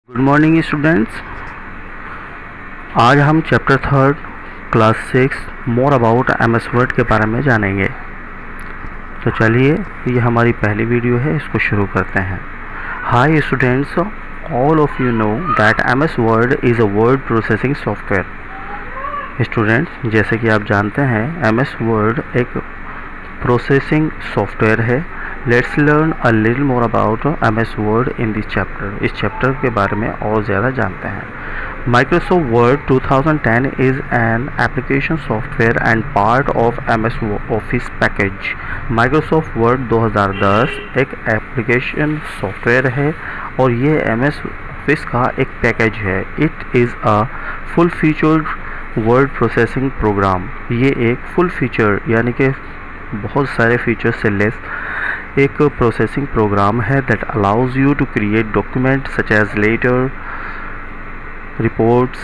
Good morning students. आज हम chapter 3 class 6 more about MS word के बारे में जानेंगे। तो चलिए, ये हमारी पहली वीडियो है, इसको शुरू करते हैं। Hi students, all of you know that MS word is a word processing software. Students, जैसे कि आप जानते हैं एमएस वर्ड एक प्रोसेसिंग सॉफ्टवेयर है। Let's learn a little more about MS word in this chapter. इस चैप्टर के बारे में और ज़्यादा जानते हैं। Microsoft Word 2010 is an application software and part of MS office package. Microsoft Word 2010 एक एप्लीकेशन सॉफ्टवेयर है और ये एमएस ऑफिस का एक पैकेज है। It is a full featured word processing program. ये एक फुल फीचर यानी कि बहुत सारे फीचर्स से लेस एक प्रोसेसिंग प्रोग्राम है that allows you to create document such as letter, reports,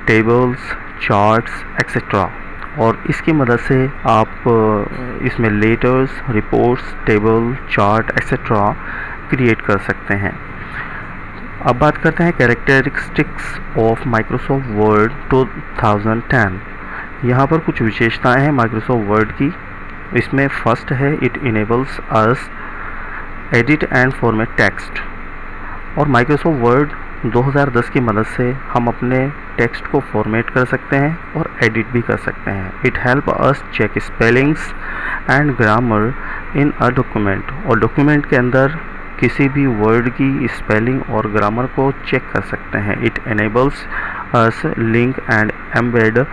tables, charts etcetera. और इसकी मदद से आप इसमें letters, reports, table, chart etcetera create कर सकते हैं। अब बात करते हैं कैरेक्टरिस्टिक्स ऑफ माइक्रोसॉफ्ट वर्ड 2010। यहाँ पर कुछ विशेषताएं हैं माइक्रोसॉफ्ट वर्ड की। इसमें फर्स्ट है, it enables us edit and format text. और माइक्रोसॉफ्ट वर्ड 2010 की मदद से हम अपने टेक्स्ट को फॉर्मेट कर सकते हैं और एडिट भी कर सकते हैं। It help us check spellings and grammar in a document. और डॉक्यूमेंट के अंदर किसी भी वर्ड की स्पेलिंग और ग्रामर को चेक कर सकते हैं। It enables us link and embed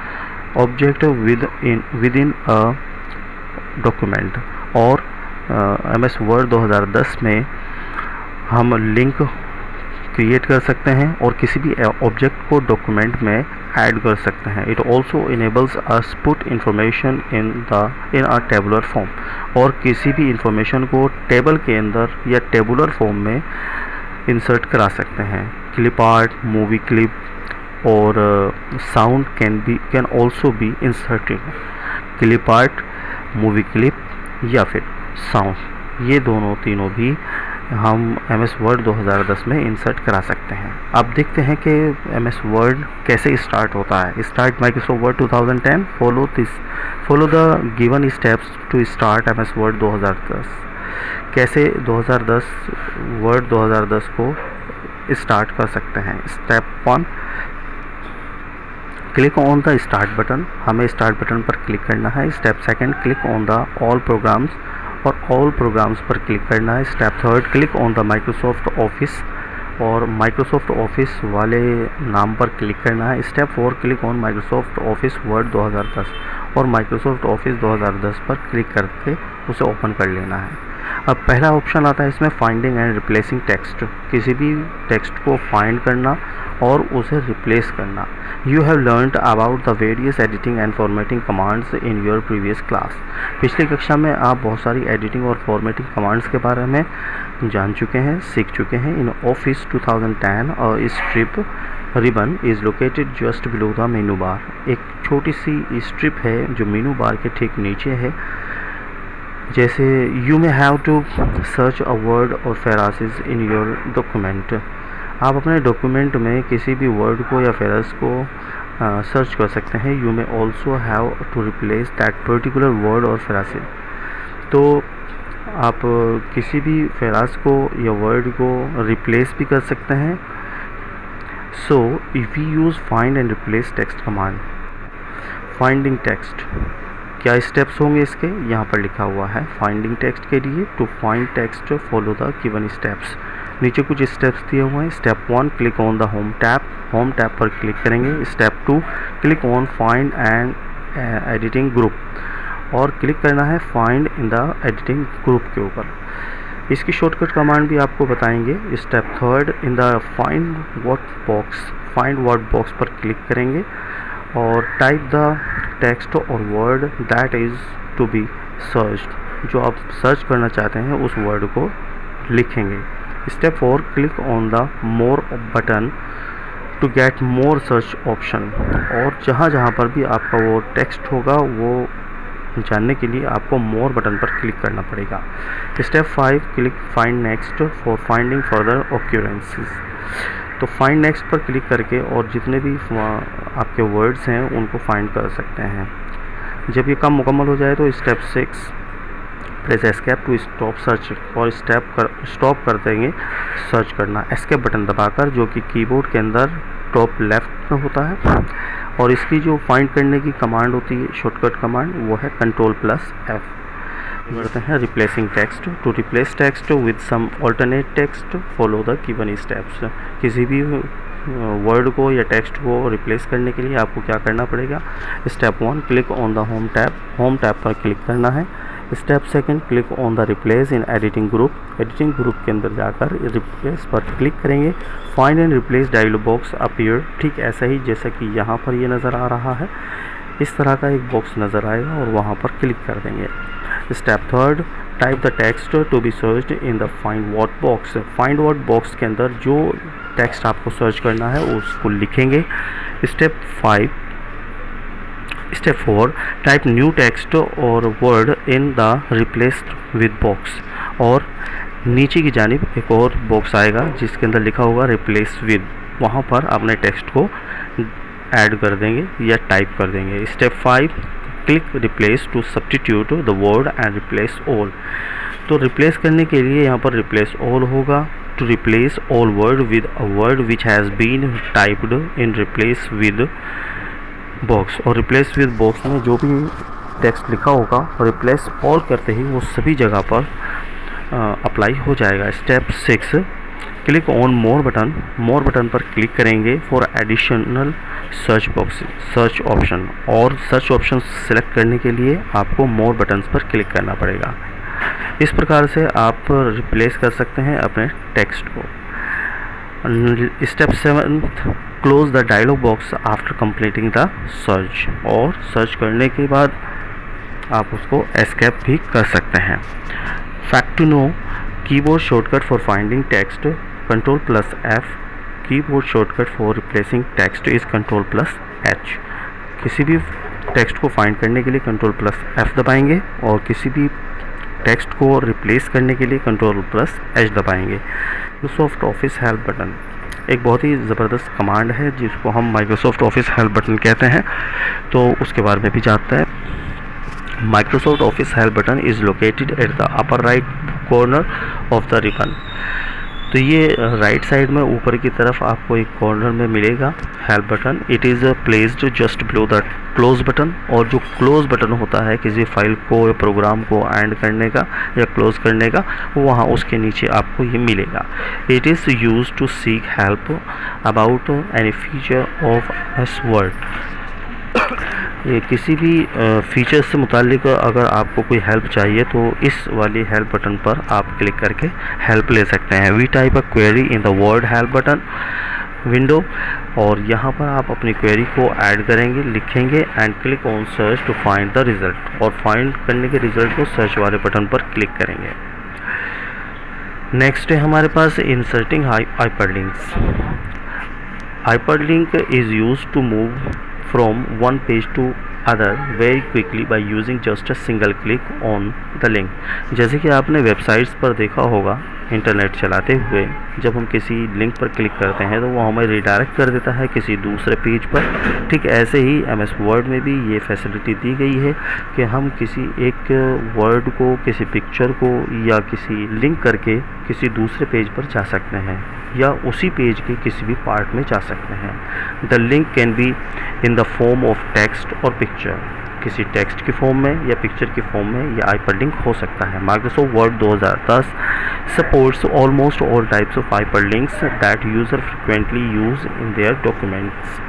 object with in a document. और एमएस वर्ड 2010 में हम लिंक क्रिएट कर सकते हैं और किसी भी ऑब्जेक्ट को डॉक्यूमेंट में ऐड कर सकते हैं। It also enables us put information in a tabular form. और किसी भी इंफॉर्मेशन को टेबल के अंदर या टेबुलर फॉर्म में इंसर्ट करा सकते हैं। क्लिप आर्ट, मूवी क्लिप और sound can also be inserted. Clip art, movie clip या फिर साउंड, ये तीनों भी हम एमएस वर्ड 2010 में इंसर्ट करा सकते हैं। अब देखते हैं कि एमएस वर्ड कैसे स्टार्ट होता है। Start Microsoft Word 2010। Follow the given steps to start MS Word 2010। कैसे 2010 वर्ड 2010 को स्टार्ट कर सकते हैं। Step 1, click on the start button. हमें स्टार्ट बटन पर क्लिक करना है। Step 2, click on the all programmes और ऑल प्रोग्राम्स पर क्लिक करना है। Step 3, click on the Microsoft office और माइक्रोसॉफ्ट ऑफिस वाले नाम पर क्लिक करना है। Step 4, click on Microsoft office word 2010 और माइक्रोसॉफ्ट ऑफिस 2010 पर क्लिक करके उसे ओपन कर लेना है। अब पहला ऑप्शन आता है इसमें फाइंडिंग एंड रिप्लेसिंग टेक्स्ट। किसी भी टेक्स्ट को फाइंड करना और उसे रिप्लेस करना। You have learned about the various editing and formatting commands in your previous class. पिछली कक्षा में आप बहुत सारी एडिटिंग और फॉर्मेटिंग कमांड्स के बारे में जान चुके हैं, सीख चुके हैं। इन ऑफिस 2010 और strip ribbon is located just below the मेनू बार। एक छोटी सी स्ट्रिप है जो मेनू बार के ठीक नीचे है। जैसे you may have to search a word और फ्रेजेस इन योर डॉक्यूमेंट। आप अपने डॉक्यूमेंट में किसी भी वर्ड को या फ्रेज को सर्च कर सकते हैं। You may also have to replace that particular word और फ्रेज। तो आप किसी भी फ्रेज को या वर्ड को रिप्लेस भी कर सकते हैं। So if you use find and replace text command. Finding text, क्या स्टेप्स होंगे इसके, यहाँ पर लिखा हुआ है। फाइंडिंग टेक्स्ट के लिए to find text follow the given steps. नीचे कुछ स्टेप्स दिए हुए हैं। Step 1, click on the home tab. Home tab पर क्लिक करेंगे। Step 2, click on find and editing group और क्लिक करना है find in the editing group के ऊपर। इसकी शॉर्टकट कमांड भी आपको बताएंगे। Step 3, in the find word box पर क्लिक करेंगे और टाइप द टेक्स्ट और word that is to be searched. जो आप सर्च करना चाहते हैं उस वर्ड को लिखेंगे। Step 4, click on the more button to get more search option. और जहाँ पर भी आपका वो टेक्स्ट होगा वो जानने के लिए आपको मोर बटन पर क्लिक करना पड़ेगा। Step 5, click find next for finding further occurrences. तो फाइंड नेक्स्ट पर क्लिक करके और जितने भी आपके वर्ड्स हैं उनको फाइंड कर सकते हैं। जब ये काम मुकम्मल हो जाए तो step 6 press escape to stop search, और स्टॉप कर देंगे सर्च करना एस्केप बटन दबाकर, जो कि कीबोर्ड के अंदर टॉप लेफ्ट में होता है। और इसकी जो फाइंड करने की कमांड होती है, शॉर्टकट कमांड, वो है Ctrl+F। करते हैं replacing text. To replace text with some alternate text follow the given steps. किसी भी वर्ड को या टेक्स्ट को रिप्लेस करने के लिए आपको क्या करना पड़ेगा? Step 1 click on the home tab, home tab पर क्लिक करना है। Step 2 click on the replace in editing group, editing group के अंदर जाकर रिप्लेस पर क्लिक करेंगे। Find and replace dialog box appear, ठीक ऐसा ही जैसा कि यहाँ पर ये नज़र आ रहा है, इस तरह का एक बॉक्स नज़र आएगा और वहाँ पर क्लिक कर देंगे। Step 3 type the text to be searched in the find what box, find what box के अंदर जो टेक्स्ट आपको सर्च करना है उसको लिखेंगे। स्टेप 4 टाइप न्यू टेक्स्ट और word in the replaced with box, और नीचे की जानिब एक और बॉक्स आएगा जिसके अंदर लिखा होगा रिप्लेस विद, वहाँ पर अपने टेक्स्ट को ऐड कर देंगे या टाइप कर देंगे। Step 5 click replace to substitute the word and replace all, तो रिप्लेस करने के लिए यहाँ पर रिप्लेस ऑल होगा। To replace all word with a word which has been typed in replace with box, और रिप्लेस विद बॉक्स में जो भी टेक्स्ट लिखा होगा रिप्लेस ऑल करते ही वो सभी जगह पर अप्लाई हो जाएगा। Step 6 click on more button, more button पर क्लिक करेंगे for additional search box, search option, और सर्च ऑप्शन सेलेक्ट करने के लिए आपको मोर बटन्स पर क्लिक करना पड़ेगा। इस प्रकार से आप रिप्लेस कर सकते हैं अपने टेक्स्ट को। Step 7 close the dialog box after completing the search, और सर्च करने के बाद आप उसको एस्केप भी कर सकते हैं। Fact to know keyboard shortcut for finding text Ctrl+F, keyboard shortcut for replacing text is Ctrl+H। किसी भी टेक्स्ट को फाइंड करने के लिए Ctrl+F दबाएंगे और किसी भी टेक्स्ट को रिप्लेस करने के लिए Ctrl+H दबाएंगे। माइक्रोसॉफ्ट ऑफिस हेल्प बटन एक बहुत ही ज़बरदस्त कमांड है जिसको हम माइक्रोसॉफ्ट ऑफिस हेल्प बटन कहते हैं, तो उसके बारे में भी जानते हैं। Microsoft office help button is located at the upper right corner of the ribbon, तो ये राइट साइड में ऊपर की तरफ आपको एक कॉर्नर में मिलेगा help button. It is placed just below the close button, और जो क्लोज बटन होता है किसी फाइल को या प्रोग्राम को एंड करने का या क्लोज करने का, वहाँ उसके नीचे आपको ये मिलेगा। It is use to seek help about any feature of S Word, ये किसी भी फीचर से मुतालिक अगर आपको कोई हेल्प चाहिए तो इस वाली हेल्प बटन पर आप क्लिक करके हेल्प ले सकते हैं। We type a query in the Word help button window, और यहाँ पर आप अपनी क्वेरी को ऐड करेंगे, लिखेंगे and click on search to find the result, और फाइंड करने के रिज़ल्ट को सर्च वाले बटन पर क्लिक करेंगे। नेक्स्ट है हमारे पास inserting hyperlinks. Hyperlink is used to move from one page to other very quickly by using just a single click on the link। जैसे कि आपने वेबसाइट्स पर देखा होगा इंटरनेट चलाते हुए, जब हम किसी लिंक पर क्लिक करते हैं तो वो हमें रिडायरेक्ट कर देता है किसी दूसरे पेज पर। ठीक ऐसे ही MS वर्ड में भी ये फैसिलिटी दी गई है कि हम किसी एक वर्ड को, किसी पिक्चर को या किसी लिंक करके किसी दूसरे पेज पर जा सकते हैं या उसी पेज के किसी भी पार्ट में जा सकते हैं। The link can be in the form of text और पिक्चर, किसी टेक्स्ट की फॉर्म में या पिक्चर की फॉर्म में यह हाइपरलिंक हो सकता है। Microsoft Word 2010 supports almost all types of hyperlinks that user frequently use in their documents.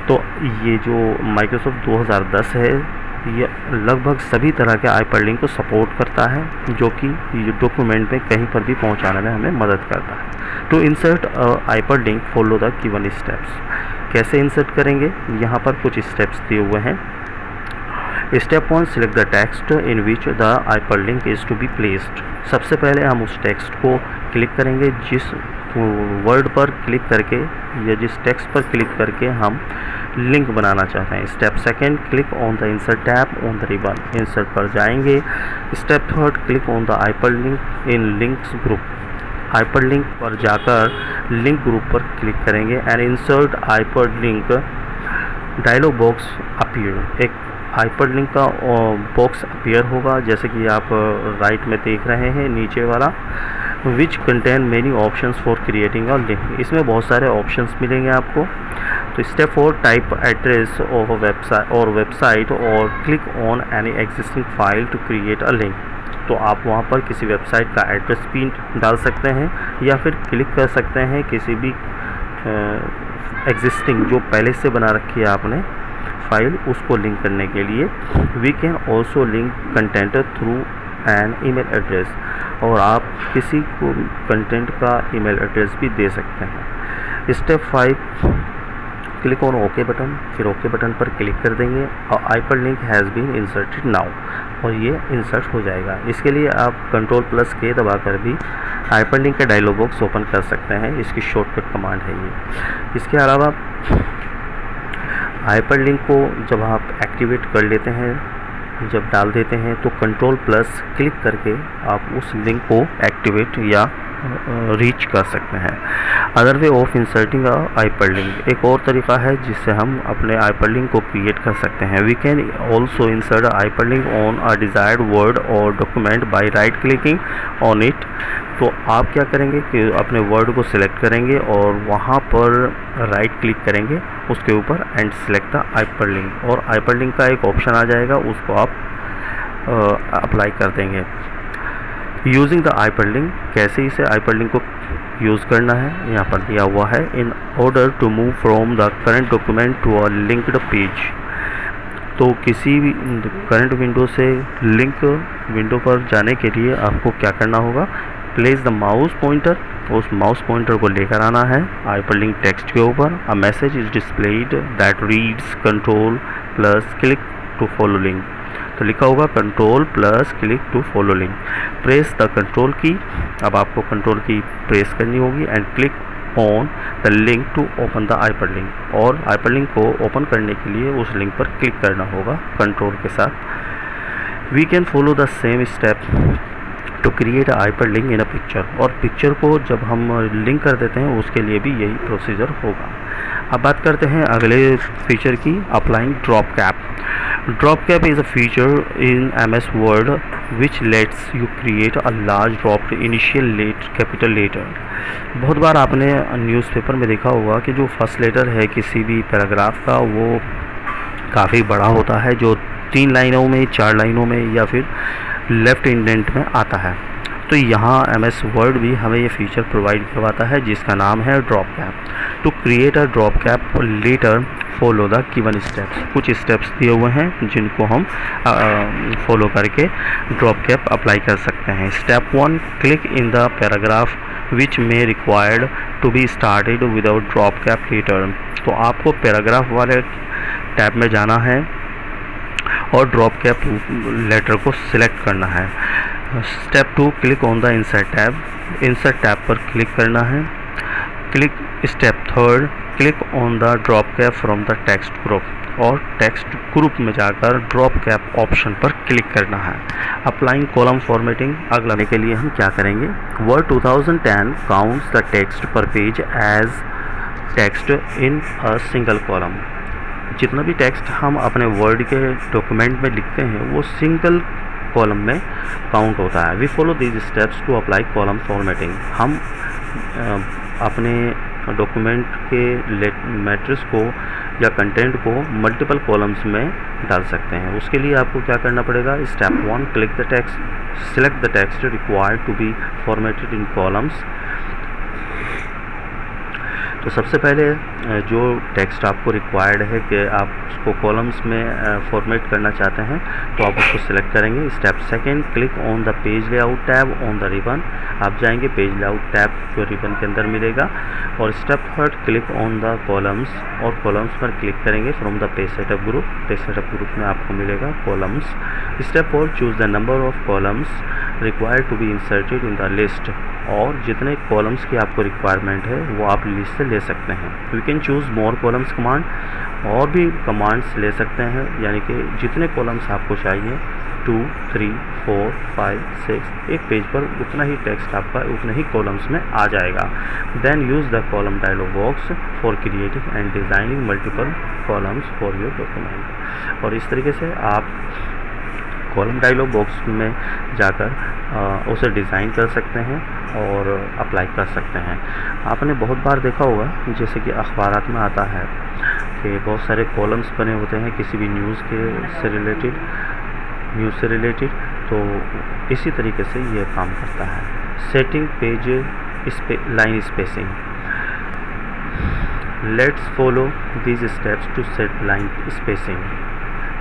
तो ये जो माइक्रोसॉफ्ट 2010 है ये लगभग सभी तरह के हाइपरलिंक को सपोर्ट करता है, जो कि डॉक्यूमेंट में कहीं पर भी पहुंचाने में हमें मदद करता है। To insert hyperlink follow the given steps, कैसे इंसर्ट करेंगे, यहाँ पर कुछ स्टेप्स दिए हुए हैं। Step 1 select the text in which the hyperlink is to be placed. सबसे पहले हम उस टेक्स्ट को क्लिक करेंगे जिस वर्ड पर क्लिक करके या जिस टेक्स्ट पर क्लिक करके हम लिंक बनाना चाहते हैं। Step 2 click on the insert tab on the ribbon, insert पर जाएंगे। Step 3 click on the hyperlink in links group, hyperlink पर जाकर लिंक ग्रुप पर क्लिक करेंगे and insert hyperlink dialogue box appear. एक हाइपरलिंक का बॉक्स अपीयर होगा, जैसे कि आप राइट में देख रहे हैं नीचे वाला, which contain many options for creating a link. इसमें बहुत सारे ऑप्शंस मिलेंगे आपको। तो step 4, type address of website और click on any existing file to create a link. तो आप वहाँ पर किसी वेबसाइट का एड्रेस भी डाल सकते हैं या फिर क्लिक कर सकते हैं किसी भी एग्जिस्टिंग जो पहले से बना रखी है आपने फाइल, उसको लिंक करने के लिए। We can also link content through an email address, और आप किसी को कंटेंट का ईमेल एड्रेस भी दे सकते हैं। Step 5, click on okay button, फिर ओके बटन पर क्लिक कर देंगे और hyperlink has been inserted now, और ये इंसर्ट हो जाएगा। इसके लिए आप Ctrl+K दबाकर भी हाइपरलिंक का डायलॉग बॉक्स ओपन कर सकते हैं। इसकी शॉर्टकट कमांड है ये। इसके अलावा हाइपरलिंक को जब आप एक्टिवेट कर लेते हैं, जब डाल देते हैं, तो Ctrl+ क्लिक करके आप उस लिंक को एक्टिवेट या रीच कर सकते हैं। Other way of inserting a hyperlink, एक और तरीका है जिससे हम अपने हाइपरलिंक को क्रिएट कर सकते हैं। We can also insert a hyperlink on a desired word or document by right clicking on it. तो आप क्या करेंगे कि अपने वर्ड को सिलेक्ट करेंगे और वहाँ पर राइट क्लिक करेंगे उसके ऊपर एंड सिलेक्ट द हाइपरलिंक, और हाइपरलिंक का एक ऑप्शन आ जाएगा, उसको आप अप्लाई कर देंगे। यूजिंग द हाइपरलिंक, कैसे इसे हाइपरलिंक को यूज़ करना है यहाँ पर दिया हुआ है। In order to move from the current document to a linked page, तो किसी भी करंट विंडो से लिंक विंडो पर जाने के लिए आपको क्या करना होगा, प्लेस द माउस पॉइंटर, उस माउस पॉइंटर को लेकर आना है हाइपरलिंक टेक्स्ट के ऊपर। A message is displayed that reads Ctrl+ click to follow link, तो लिखा होगा Ctrl+ click to follow link. Press the control की, अब आपको कंट्रोल की प्रेस करनी होगी and click on the link to open the hyperlink, और hyperlink को ओपन करने के लिए उस लिंक पर क्लिक करना होगा कंट्रोल के साथ। We can follow the same step to create a hyperlink in a picture, और पिक्चर को जब हम लिंक कर देते हैं उसके लिए भी यही प्रोसीजर होगा। अब बात करते हैं अगले फीचर की, applying drop cap. Drop cap is a feature in MS Word which lets you create a large drop initial capital letter. बहुत बार आपने न्यूज़पेपर में देखा होगा कि जो फर्स्ट लेटर है किसी भी पैराग्राफ का वो काफ़ी बड़ा होता है, जो 3 लाइनों में, 4 लाइनों में या फिर लेफ्ट इंडेंट में आता है। तो यहाँ MS Word भी हमें ये फीचर प्रोवाइड करवाता है जिसका नाम है drop cap. To create a drop cap letter follow the given steps, कुछ स्टेप्स दिए हुए हैं जिनको हम फॉलो करके ड्रॉप कैप अप्लाई कर सकते हैं। Step 1, click in the paragraph which may required to be started without drop cap letter. तो आपको पैराग्राफ वाले टैब में जाना है और ड्रॉप कैप लेटर को सिलेक्ट करना है। Step 2, click on the insert tab, insert tab पर क्लिक करना है। Step 3, click on the drop cap from the text group, और टेक्स्ट ग्रुप में जाकर ड्रॉप कैप ऑप्शन पर क्लिक करना है। अप्लाइंग कॉलम फॉर्मेटिंग, अगला के लिए हम क्या करेंगे, Word 2010 counts the text per page as text in a single column. जितना भी टेक्स्ट हम अपने वर्ड के डॉक्यूमेंट में लिखते हैं वो सिंगल कॉलम में काउंट होता है। We follow these steps to apply column formatting. हम अपने डॉक्यूमेंट के मैट्रिक्स को या कंटेंट को मल्टीपल कॉलम्स में डाल सकते हैं। उसके लिए आपको क्या करना पड़ेगा, step 1, click the text, select the text required to be formatted in columns. तो सबसे पहले जो टेक्स्ट आपको रिक्वायर्ड है कि आप उसको कॉलम्स में फॉर्मेट करना चाहते हैं तो आप उसको सिलेक्ट करेंगे। Step 2, click on the page layout tab on the ribbon, आप जाएंगे पेज लेआउट टैब जो रिबन के अंदर मिलेगा। और step 3, click on the columns, और कॉलम्स पर क्लिक करेंगे from the page setup group, page setup group में आपको मिलेगा columns. Step 4, choose the number of columns required to be inserted in the list, और जितने कॉलम्स की आपको रिक्वायरमेंट है वो आप लिस्ट से ले सकते हैं। You can choose more columns command, और भी कमांड्स ले सकते हैं, यानी कि जितने कॉलम्स आपको चाहिए 2, 3, 4, 5, 6 एक पेज पर उतना ही टेक्स्ट आपका उतने ही कॉलम्स में आ जाएगा। Then use the column dialog box for creating and designing multiple columns for your document. और इस तरीके से आप कॉलम डायलॉग बॉक्स में जाकर उसे डिज़ाइन कर सकते हैं और अप्लाई कर सकते हैं। आपने बहुत बार देखा होगा, जैसे कि अखबारात में आता है कि बहुत सारे कॉलम्स बने होते हैं किसी भी न्यूज़ से रिलेटेड, तो इसी तरीके से ये काम करता है। Setting page line spacing. Let's follow these steps to set line spacing.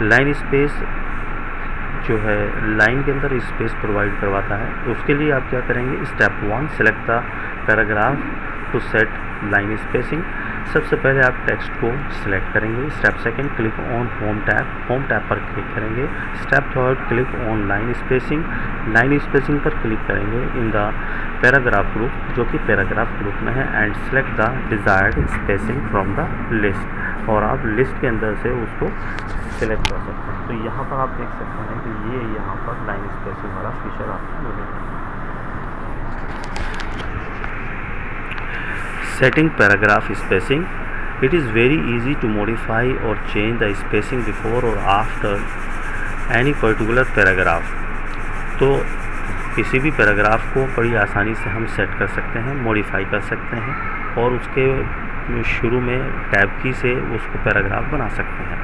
Line space जो है लाइन के अंदर स्पेस प्रोवाइड करवाता है, तो उसके लिए आप क्या करेंगे, step 1 select the paragraph to set line spacing. सबसे पहले आप टेक्स्ट को सिलेक्ट करेंगे। Step 2 click on home tab पर क्लिक करेंगे। Step 3 click on line spacing पर क्लिक करेंगे इन द पैराग्राफ ग्रुप, जो कि पैराग्राफ ग्रुप में है, and select the desired spacing from the list, और आप लिस्ट के अंदर से उसको सिलेक्ट कर सकते हैं। तो यहाँ पर आप देख सकते हैं कि ये यहाँ पर लाइन स्पेसिंग वाला फीचर आपको मिलेगा। Setting paragraph spacing. It is very easy to modify or change the spacing before or after any particular paragraph. तो किसी भी पैराग्राफ को बड़ी आसानी से हम सेट कर सकते हैं, मॉडिफाई कर सकते हैं, और उसके शुरू में टैब की से उसको पैराग्राफ बना सकते हैं।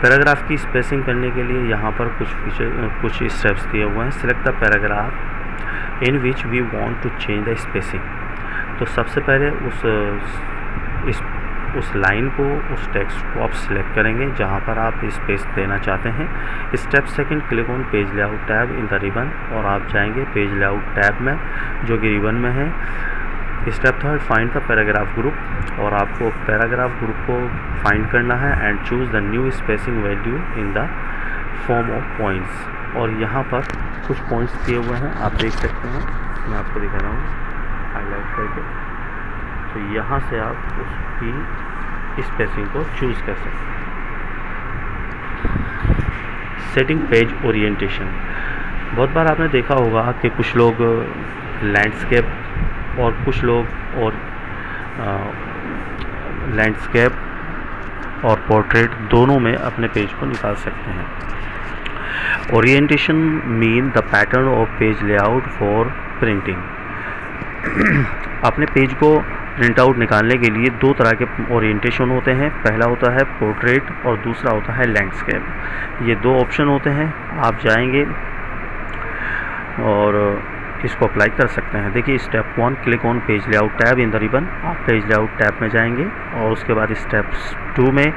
पैराग्राफ की स्पेसिंग करने के लिए यहाँ पर कुछ स्टेप्स दिए हुए हैं। Select the paragraph in which we want to change the spacing. तो सबसे पहले उस लाइन को, उस टेक्स्ट को आप सिलेक्ट करेंगे जहाँ पर आप स्पेस देना चाहते हैं। Step 2 click on page layout tab in the ribbon, और आप जाएंगे पेज लेआउट टैब में जो कि रिबन में है। Step 3 find the paragraph group, और आपको पैराग्राफ ग्रुप को फाइंड करना है and choose the new spacing value in the form of points. और यहाँ पर कुछ पॉइंट्स दिए हुए हैं, आप देख सकते हैं, मैं आपको दिखा रहा हूँ हाईलाइट करके। तो यहाँ से आप उसकी स्पेसिंग को चूज़ कर सकते हैं। Setting page orientation. बहुत बार आपने देखा होगा कि कुछ लोग लैंडस्केप और कुछ लोग और लैंडस्केप और पोर्ट्रेट दोनों में अपने पेज को निकाल सकते हैं। Orientation mean the pattern of page layout for printing. अपने पेज को प्रिंट आउट निकालने के लिए दो तरह के ओरिएंटेशन होते हैं। पहला होता है पोर्ट्रेट और दूसरा होता है लैंडस्केप। ये दो ऑप्शन होते हैं, आप जाएंगे और इसको अप्लाई कर सकते हैं। देखिए step 1 click on page layout tab in the ribbon, आप पेज लेआउट टैब में जाएंगे और उसके बाद स्टेप 2 में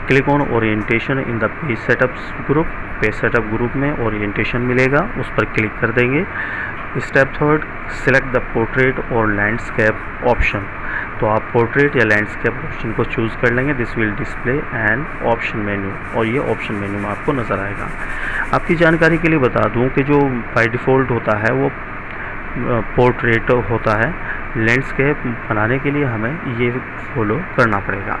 click on orientation in the page setup group. Page setup group में ओरिएंटेशन मिलेगा, उस पर क्लिक कर देंगे। स्टेप 3 सिलेक्ट द पोर्ट्रेट और लैंडस्केप ऑप्शन, तो आप पोर्ट्रेट या लैंडस्केप ऑप्शन को चूज़ कर लेंगे। This will display an option menu, और ये ऑप्शन मेन्यू में आपको नज़र आएगा। आपकी जानकारी के लिए बता दूं कि जो बाय डिफ़ॉल्ट होता है वो पोर्ट्रेट होता है। लैंडस्केप बनाने के लिए हमें ये फॉलो करना पड़ेगा।